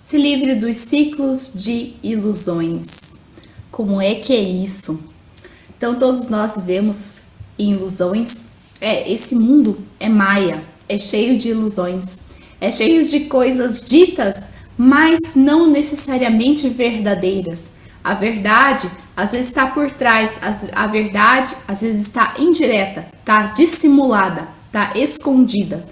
Se livre dos ciclos de ilusões. Como é que é isso? Então todos nós vivemos em ilusões. Esse mundo é maia, é cheio de ilusões, é cheio de coisas ditas, mas não necessariamente verdadeiras. A verdade às vezes está por trás, a verdade às vezes está indireta, está dissimulada, está escondida.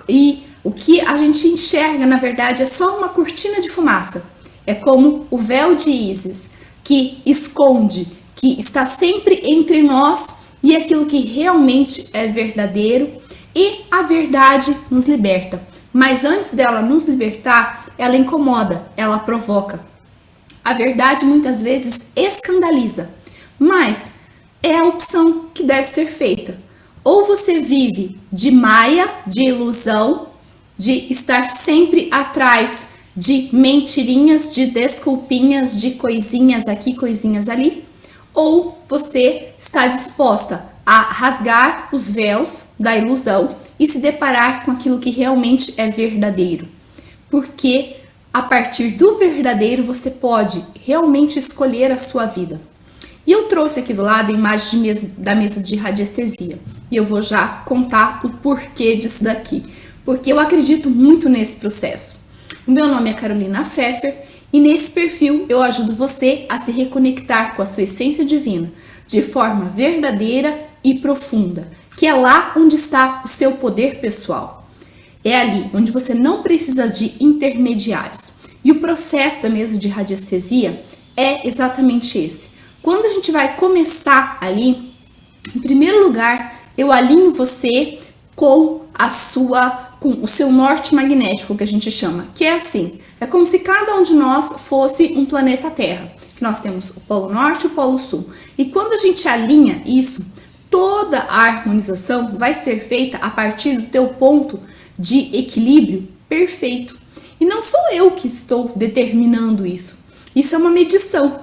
E o que a gente enxerga, na verdade, é só uma cortina de fumaça. É como o véu de Ísis, que esconde, que está sempre entre nós e aquilo que realmente é verdadeiro. E a verdade nos liberta. Mas antes dela nos libertar, ela incomoda, ela provoca. A verdade muitas vezes escandaliza, mas é a opção que deve ser feita. Ou você vive de maia, de ilusão, de estar sempre atrás de mentirinhas, de desculpinhas, de coisinhas aqui, coisinhas ali, ou você está disposta a rasgar os véus da ilusão e se deparar com aquilo que realmente é verdadeiro. Porque a partir do verdadeiro você pode realmente escolher a sua vida. E eu trouxe aqui do lado a imagem da mesa de radiestesia. E eu vou já contar o porquê disso daqui. Porque eu acredito muito nesse processo. O meu nome é Carolina Pfeffer e nesse perfil eu ajudo você a se reconectar com a sua essência divina de forma verdadeira e profunda, que é lá onde está o seu poder pessoal. É ali onde você não precisa de intermediários. E o processo da mesa de radiestesia é exatamente esse. Quando a gente vai começar ali, em primeiro lugar, eu alinho você com o seu norte magnético, que a gente chama, que é assim, é como se cada um de nós fosse um planeta Terra, que nós temos o Polo Norte e o Polo Sul. E quando a gente alinha isso, toda a harmonização vai ser feita a partir do teu ponto de equilíbrio perfeito. E não sou eu que estou determinando isso. Isso é uma medição.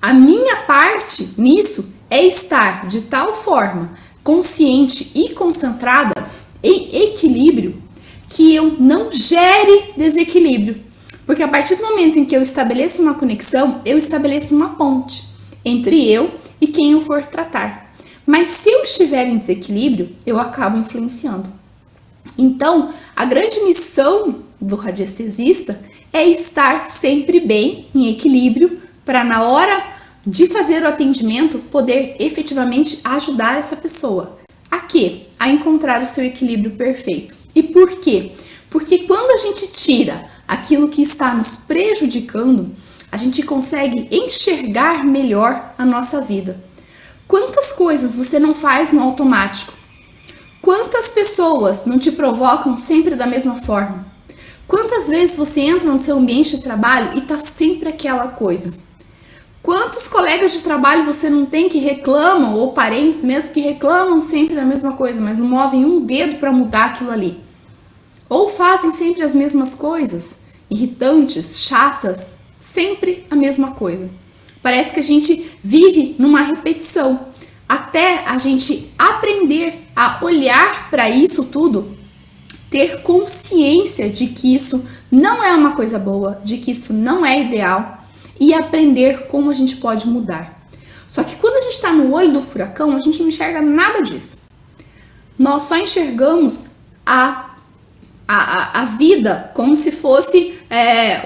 A minha parte nisso é estar de tal forma consciente e concentrada em equilíbrio que eu não gere desequilíbrio. Porque a partir do momento em que eu estabeleço uma conexão, eu estabeleço uma ponte entre eu e quem eu for tratar. Mas se eu estiver em desequilíbrio, eu acabo influenciando. Então, a grande missão do radiestesista é estar sempre bem, em equilíbrio, para na hora de fazer o atendimento poder efetivamente ajudar essa pessoa. A quê? A encontrar o seu equilíbrio perfeito. E por quê? Porque quando a gente tira aquilo que está nos prejudicando, a gente consegue enxergar melhor a nossa vida. Quantas coisas você não faz no automático? Quantas pessoas não te provocam sempre da mesma forma? Quantas vezes você entra no seu ambiente de trabalho e tá sempre aquela coisa? Quantos colegas de trabalho você não tem que reclamam, ou parentes mesmo que reclamam sempre da mesma coisa, mas não movem um dedo para mudar aquilo ali? Ou fazem sempre as mesmas coisas, irritantes, chatas, sempre a mesma coisa. Parece que a gente vive numa repetição, até a gente aprender a olhar para isso tudo, ter consciência de que isso não é uma coisa boa, de que isso não é ideal, e aprender como a gente pode mudar. Só que quando a gente está no olho do furacão, a gente não enxerga nada disso. Nós só enxergamos a vida como se fosse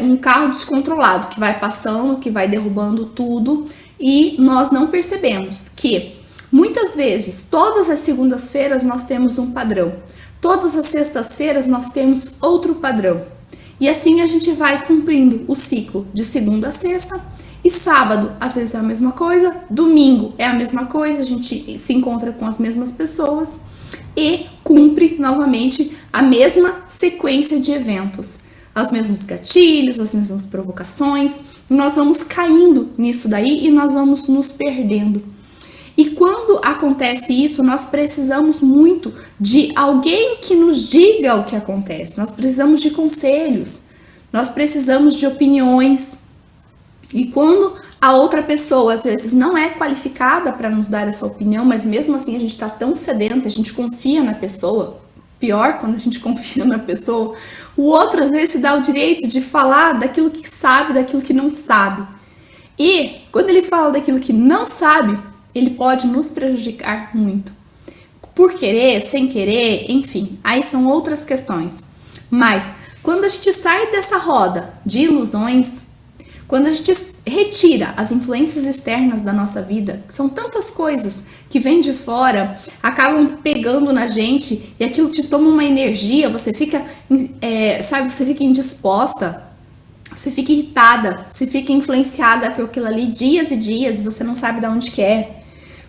um carro descontrolado, que vai passando, que vai derrubando tudo, e nós não percebemos que muitas vezes, todas as segundas-feiras nós temos um padrão, todas as sextas-feiras nós temos outro padrão. E assim a gente vai cumprindo o ciclo de segunda a sexta, e sábado às vezes é a mesma coisa, domingo é a mesma coisa, a gente se encontra com as mesmas pessoas e cumpre novamente a mesma sequência de eventos, os mesmos gatilhos, as mesmas provocações, e nós vamos caindo nisso daí e nós vamos nos perdendo. E quando acontece isso, nós precisamos muito de alguém que nos diga o que acontece. Nós precisamos de conselhos, nós precisamos de opiniões. E quando a outra pessoa, às vezes, não é qualificada para nos dar essa opinião, mas mesmo assim a gente está tão sedenta, a gente confia na pessoa, pior quando a gente confia na pessoa, o outro às vezes se dá o direito de falar daquilo que sabe, daquilo que não sabe. E quando ele fala daquilo que não sabe, ele pode nos prejudicar muito. Por querer, sem querer, enfim, aí são outras questões. Mas quando a gente sai dessa roda de ilusões, quando a gente retira as influências externas da nossa vida, que são tantas coisas que vêm de fora, acabam pegando na gente e aquilo te toma uma energia, você fica, você fica indisposta, você fica irritada, você fica influenciada com aquilo ali dias e dias e você não sabe de onde que é.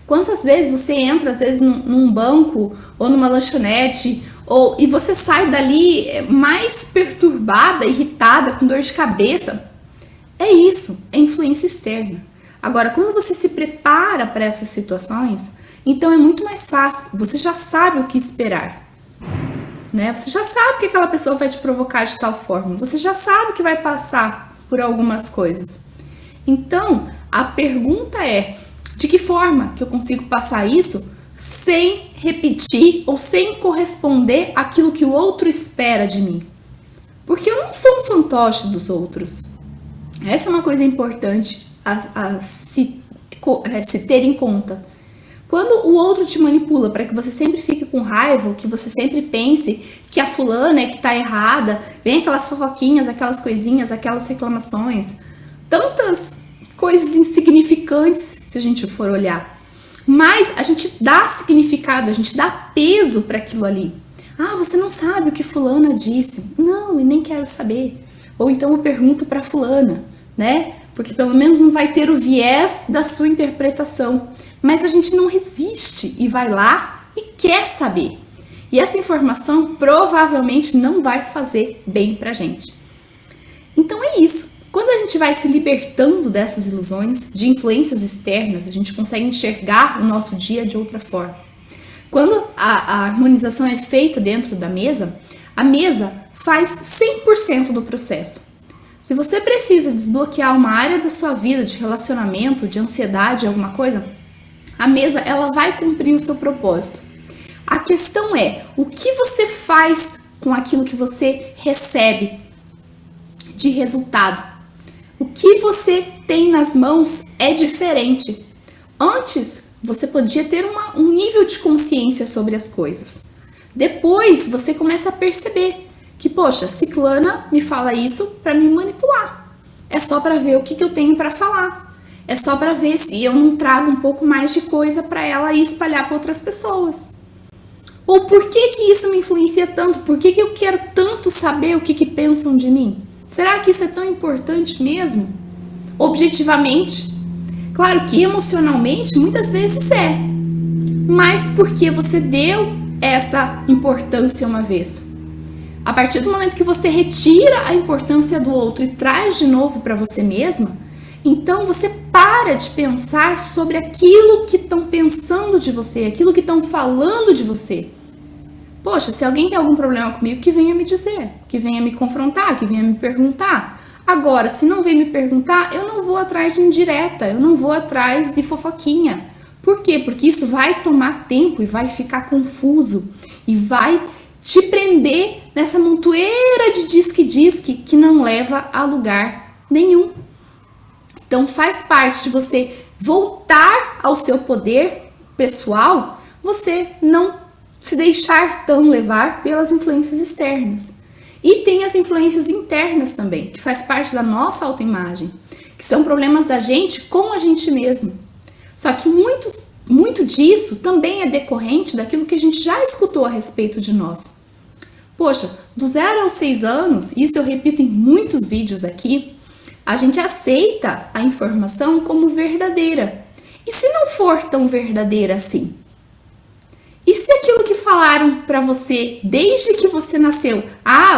Quantas vezes você entra, às vezes, num banco ou numa lanchonete e você sai dali mais perturbada, irritada, com dor de cabeça? É isso, é influência externa. Agora, quando você se prepara para essas situações, então é muito mais fácil, você já sabe o que esperar. Né? Você já sabe que aquela pessoa vai te provocar de tal forma, você já sabe que vai passar por algumas coisas. Então, a pergunta é, de que forma que eu consigo passar isso sem repetir ou sem corresponder àquilo que o outro espera de mim? Porque eu não sou um fantoche dos outros. Essa é uma coisa importante a se ter em conta. Quando o outro te manipula para que você sempre fique com raiva, que você sempre pense que a fulana é que tá errada, vem aquelas fofoquinhas, aquelas coisinhas, aquelas reclamações, tantas coisas insignificantes, se a gente for olhar. Mas a gente dá significado, a gente dá peso para aquilo ali. Ah, você não sabe o que fulana disse. Não, e nem quero saber. Ou então eu pergunto para fulana, né? Porque pelo menos não vai ter o viés da sua interpretação. Mas a gente não resiste e vai lá e quer saber. E essa informação provavelmente não vai fazer bem pra gente. Então é isso. Quando a gente vai se libertando dessas ilusões, de influências externas, a gente consegue enxergar o nosso dia de outra forma. Quando a harmonização é feita dentro da mesa, a mesa faz 100% do processo. Se você precisa desbloquear uma área da sua vida, de relacionamento, de ansiedade, alguma coisa, a mesa ela vai cumprir o seu propósito. A questão é, o que você faz com aquilo que você recebe de resultado? O que você tem nas mãos é diferente. Antes, você podia ter um nível de consciência sobre as coisas. Depois, você começa a perceber que, poxa, ciclana me fala isso para me manipular. É só para ver o que eu tenho para falar. É só para ver se eu não trago um pouco mais de coisa para ela e espalhar para outras pessoas. Ou por que isso me influencia tanto? Por que eu quero tanto saber o que pensam de mim? Será que isso é tão importante mesmo? Objetivamente? Claro que emocionalmente muitas vezes é. Mas porque você deu essa importância uma vez. A partir do momento que você retira a importância do outro e traz de novo para você mesma, então você para de pensar sobre aquilo que estão pensando de você, aquilo que estão falando de você. Poxa, se alguém tem algum problema comigo, que venha me dizer, que venha me confrontar, que venha me perguntar. Agora, se não vem me perguntar, eu não vou atrás de indireta, eu não vou atrás de fofoquinha. Por quê? Porque isso vai tomar tempo e vai ficar confuso e vai te prender nessa montoeira de disque-disque que não leva a lugar nenhum. Então faz parte de você voltar ao seu poder pessoal, você não se deixar tão levar pelas influências externas. E tem as influências internas também, que faz parte da nossa autoimagem, que são problemas da gente com a gente mesmo. Só que muito disso também é decorrente daquilo que a gente já escutou a respeito de nós. Poxa, do 0 aos 6 anos, isso eu repito em muitos vídeos aqui, a gente aceita a informação como verdadeira. E se não for tão verdadeira assim? E se aquilo que falaram pra você desde que você nasceu,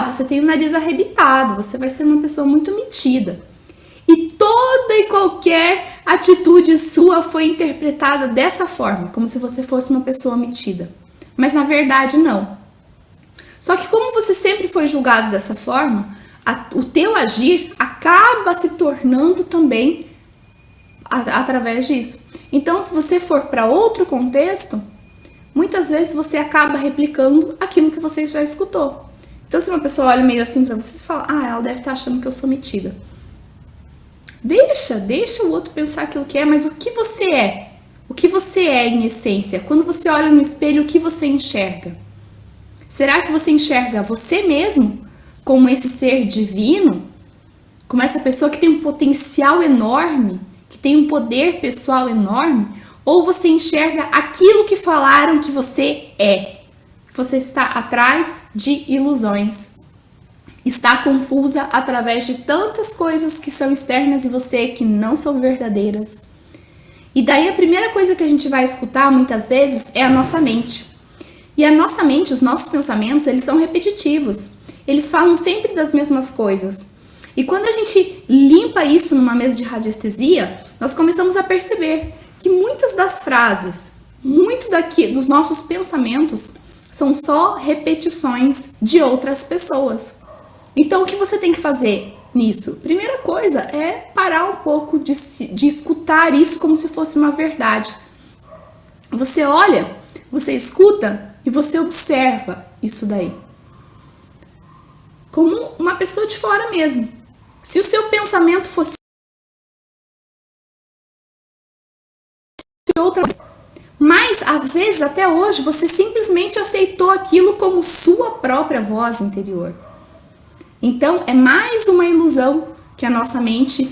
você tem o nariz arrebitado, você vai ser uma pessoa muito metida. E toda e qualquer atitude sua foi interpretada dessa forma, como se você fosse uma pessoa metida. Mas na verdade não. Só que como você sempre foi julgado dessa forma, o teu agir acaba se tornando também através disso. Então, se você for para outro contexto, muitas vezes você acaba replicando aquilo que você já escutou. Então, se uma pessoa olha meio assim pra você e fala, ela deve estar achando que eu sou metida. Deixa o outro pensar aquilo que é, mas o que você é? O que você é em essência? Quando você olha no espelho, o que você enxerga? Será que você enxerga você mesmo como esse ser divino? Como essa pessoa que tem um potencial enorme, que tem um poder pessoal enorme? Ou você enxerga aquilo que falaram que você é? Você está atrás de ilusões. Está confusa através de tantas coisas que são externas em você, que não são verdadeiras. E daí a primeira coisa que a gente vai escutar muitas vezes é a nossa mente. E a nossa mente, os nossos pensamentos, eles são repetitivos. Eles falam sempre das mesmas coisas. E quando a gente limpa isso numa mesa de radiestesia, nós começamos a perceber que muitas das frases, dos nossos pensamentos, são só repetições de outras pessoas. Então, o que você tem que fazer nisso? Primeira coisa é parar um pouco de escutar isso como se fosse uma verdade. Você olha, você escuta e você observa isso daí. Como uma pessoa de fora mesmo. Se o seu pensamento fosse outra, mas às vezes até hoje você simplesmente aceitou aquilo como sua própria voz interior. Então, é mais uma ilusão que a nossa mente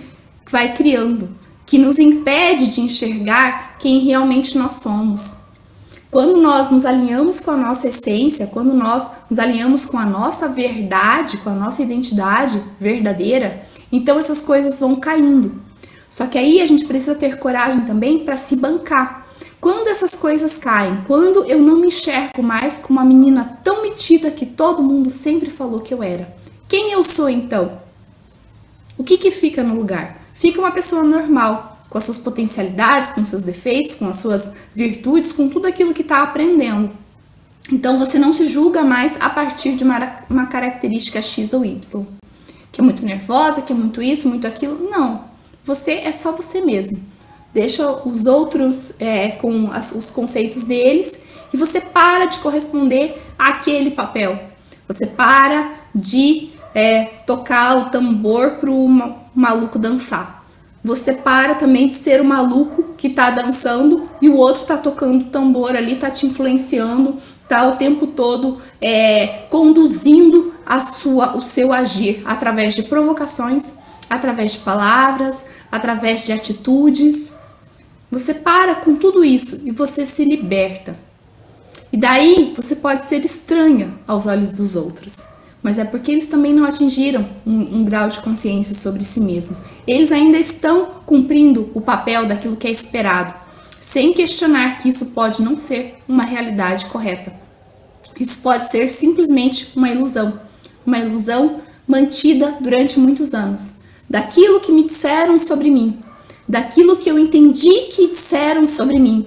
vai criando, que nos impede de enxergar quem realmente nós somos. Quando nós nos alinhamos com a nossa essência, quando nós nos alinhamos com a nossa verdade, com a nossa identidade verdadeira, então essas coisas vão caindo. Só que aí a gente precisa ter coragem também para se bancar. Quando essas coisas caem, quando eu não me enxergo mais como uma menina tão metida que todo mundo sempre falou que eu era, quem eu sou então? O que fica no lugar? Fica uma pessoa normal, com as suas potencialidades, com os seus defeitos, com as suas virtudes, com tudo aquilo que está aprendendo. Então você não se julga mais a partir de uma característica X ou Y. Que é muito nervosa, que é muito isso, muito aquilo. Não. Você é só você mesmo. Deixa os outros com os conceitos deles e você para de corresponder àquele papel. Você para de tocar o tambor para o maluco dançar. Você para também de ser o maluco que tá dançando e o outro tá tocando tambor ali, tá te influenciando, tá o tempo todo conduzindo o seu agir através de provocações, através de palavras, através de atitudes. Você para com tudo isso e você se liberta. E daí você pode ser estranha aos olhos dos outros. Mas é porque eles também não atingiram um grau de consciência sobre si mesmo. Eles ainda estão cumprindo o papel daquilo que é esperado, sem questionar que isso pode não ser uma realidade correta. Isso pode ser simplesmente uma ilusão mantida durante muitos anos, daquilo que me disseram sobre mim, daquilo que eu entendi que disseram sobre mim,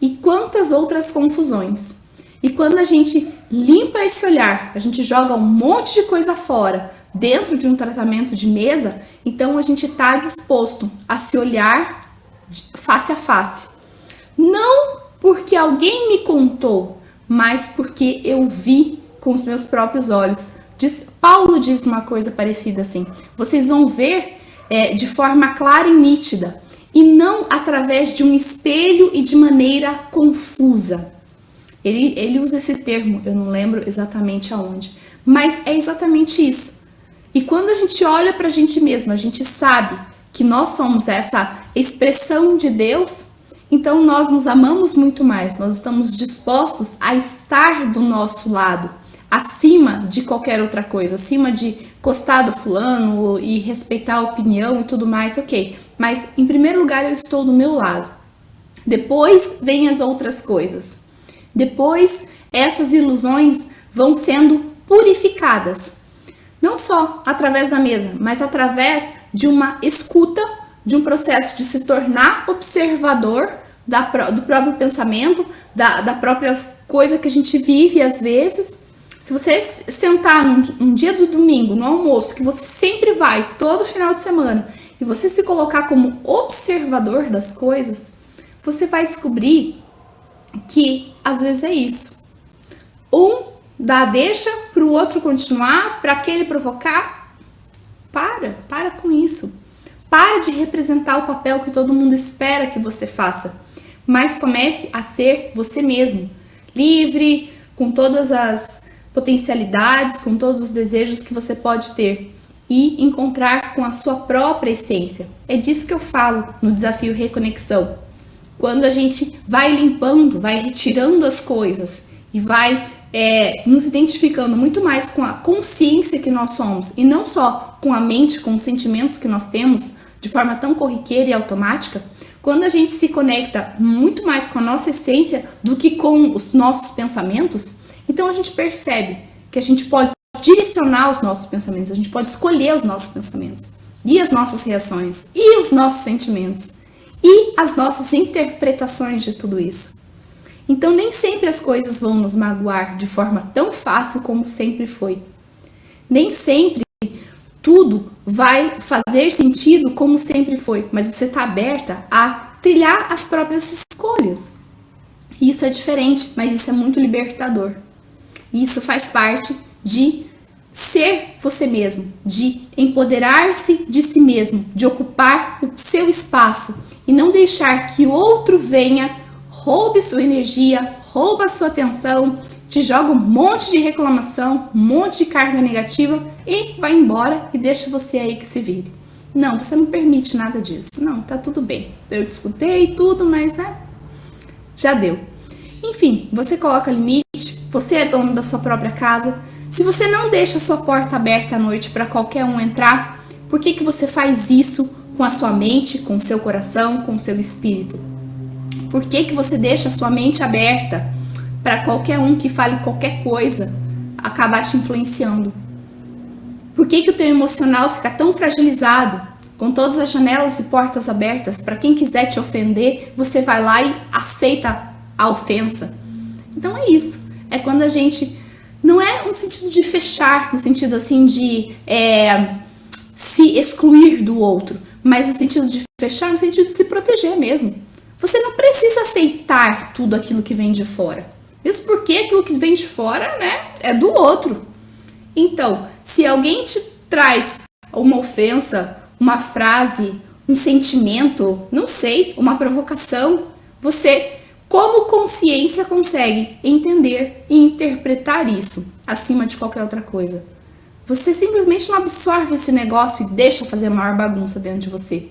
e quantas outras confusões. E quando a gente limpa esse olhar, a gente joga um monte de coisa fora dentro de um tratamento de mesa, então a gente está disposto a se olhar face a face. Não porque alguém me contou, mas porque eu vi com os meus próprios olhos. Paulo diz uma coisa parecida assim: vocês vão ver de forma clara e nítida, e não através de um espelho e de maneira confusa. Ele usa esse termo, eu não lembro exatamente aonde, mas é exatamente isso. E quando a gente olha para a gente mesma, a gente sabe que nós somos essa expressão de Deus, então nós nos amamos muito mais, nós estamos dispostos a estar do nosso lado, acima de qualquer outra coisa, acima de gostar do fulano e respeitar a opinião e tudo mais, ok. Mas em primeiro lugar eu estou do meu lado. Depois vem as outras coisas. Depois, essas ilusões vão sendo purificadas. Não só através da mesa, mas através de uma escuta, de um processo de se tornar observador do próprio pensamento, da própria coisa que a gente vive às vezes. Se você sentar num dia do domingo, no almoço, que você sempre vai, todo final de semana, e você se colocar como observador das coisas, você vai descobrir que às vezes é isso. Um dá deixa para o outro continuar, para aquele provocar. Para com isso. Para de representar o papel que todo mundo espera que você faça. Mas comece a ser você mesmo. Livre, com todas as potencialidades, com todos os desejos que você pode ter. E encontrar com a sua própria essência. É disso que eu falo no desafio Reconexão. Quando a gente vai limpando, vai retirando as coisas e vai nos identificando muito mais com a consciência que nós somos e não só com a mente, com os sentimentos que nós temos de forma tão corriqueira e automática, quando a gente se conecta muito mais com a nossa essência do que com os nossos pensamentos, então a gente percebe que a gente pode direcionar os nossos pensamentos, a gente pode escolher os nossos pensamentos e as nossas reações e os nossos sentimentos e as nossas interpretações de tudo isso. Então nem sempre as coisas vão nos magoar de forma tão fácil como sempre foi. Nem sempre tudo vai fazer sentido como sempre foi, mas você está aberta a trilhar as próprias escolhas. Isso é diferente, mas isso é muito libertador. Isso faz parte de ser você mesmo, de empoderar-se de si mesmo, de ocupar o seu espaço e não deixar que o outro venha, roube sua energia, rouba sua atenção, te joga um monte de reclamação, um monte de carga negativa e vai embora e deixa você aí que se vire. Não, você não permite nada disso. Não, tá tudo bem. Eu te escutei tudo, mas já deu. Enfim, você coloca limite, você é dono da sua própria casa. Se você não deixa a sua porta aberta à noite para qualquer um entrar, por que que você faz isso com a sua mente, com o seu coração, com o seu espírito? Por que que você deixa a sua mente aberta para qualquer um que fale qualquer coisa acabar te influenciando? Por que que o teu emocional fica tão fragilizado, com todas as janelas e portas abertas, para quem quiser te ofender, você vai lá e aceita a ofensa? Então é isso, é quando a gente, não é no sentido de fechar, no sentido assim de se excluir do outro, mas no sentido de fechar, no sentido de se proteger mesmo. Você não precisa aceitar tudo aquilo que vem de fora. Isso porque aquilo que vem de fora, é do outro. Então, se alguém te traz uma ofensa, uma frase, um sentimento, não sei, uma provocação, você, como consciência, consegue entender e interpretar isso acima de qualquer outra coisa. Você simplesmente não absorve esse negócio e deixa fazer a maior bagunça dentro de você.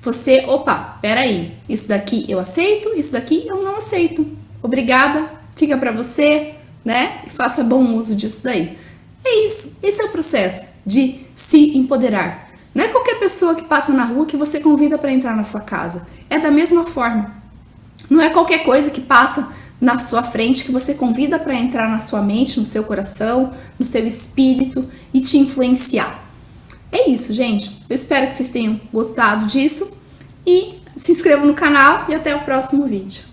Você, opa, peraí, isso daqui eu aceito, isso daqui eu não aceito. Obrigada, fica pra você, E faça bom uso disso daí. É isso, esse é o processo de se empoderar. Não é qualquer pessoa que passa na rua que você convida para entrar na sua casa. É da mesma forma. Não é qualquer coisa que passa na sua frente que você convida para entrar na sua mente, no seu coração, no seu espírito e te influenciar. É isso, gente. Eu espero que vocês tenham gostado disso e se inscrevam no canal e até o próximo vídeo.